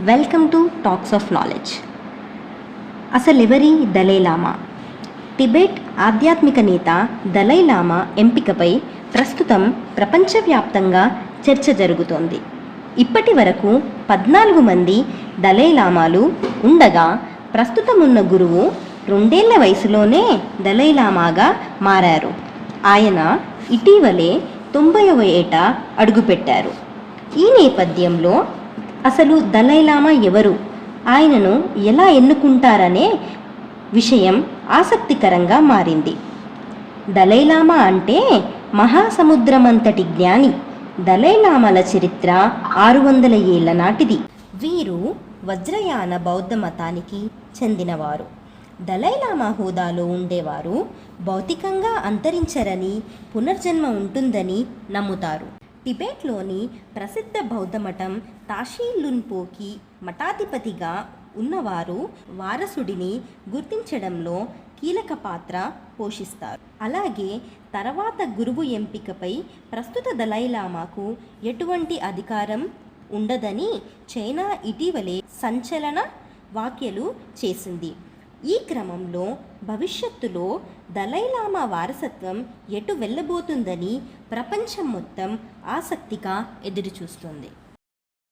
Welcome to talks of knowledge. అసలెవరి Dalai Lama? Tibet ఆధ్యాత్మిక నేత దలైలామా ఎంపికపై ప్రస్తుతం ప్రపంచవ్యాప్తంగా చర్చ జరుగుతోంది. ఇప్పటి వరకు 14 మంది దలైలామాలు ఉండగా ప్రస్తుతం ఉన్న గురువు 2 ఏళ్ల వయసులోనే దలైలామాగా మారారు. ఆయన ఇటీవలే 90వ ఏట అడుగుపెట్టారు. ఈ నేపథ్యంలో అసలు దలైలామా ఎవరు, ఆయనను ఎలా ఎన్నుకుంటారనే విషయం ఆసక్తికరంగా మారింది. దలైలామా అంటే మహాసముద్రమంతటి జ్ఞాని. దలైలామాల చరిత్ర 600 ఏళ్ల నాటిది. వీరు వజ్రయాన బౌద్ధ మతానికి చెందినవారు. దలైలామా హోదాలో ఉండేవారు భౌతికంగా అంతరించరని, పునర్జన్మ ఉంటుందని నమ్ముతారు. టిబెట్లోని ప్రసిద్ధ బౌద్ధ మఠం తాషీ లున్పోకి మఠాధిపతిగా ఉన్నవారు వారసుడిని గుర్తించడంలో కీలక పాత్ర పోషిస్తారు. అలాగే తర్వాత గురువు ఎంపికపై ప్రస్తుత దలైలామాకు ఎటువంటి అధికారం ఉండదని చైనా ఇటీవలే సంచలన వ్యాఖ్యలు చేసింది. ఈ క్రమంలో భవిష్యత్తులో దలైలామా వారసత్వం ఎటు వెళ్ళబోతుందని ప్రపంచం మొత్తం ఆసక్తిగా ఎదురుచూస్తుంది.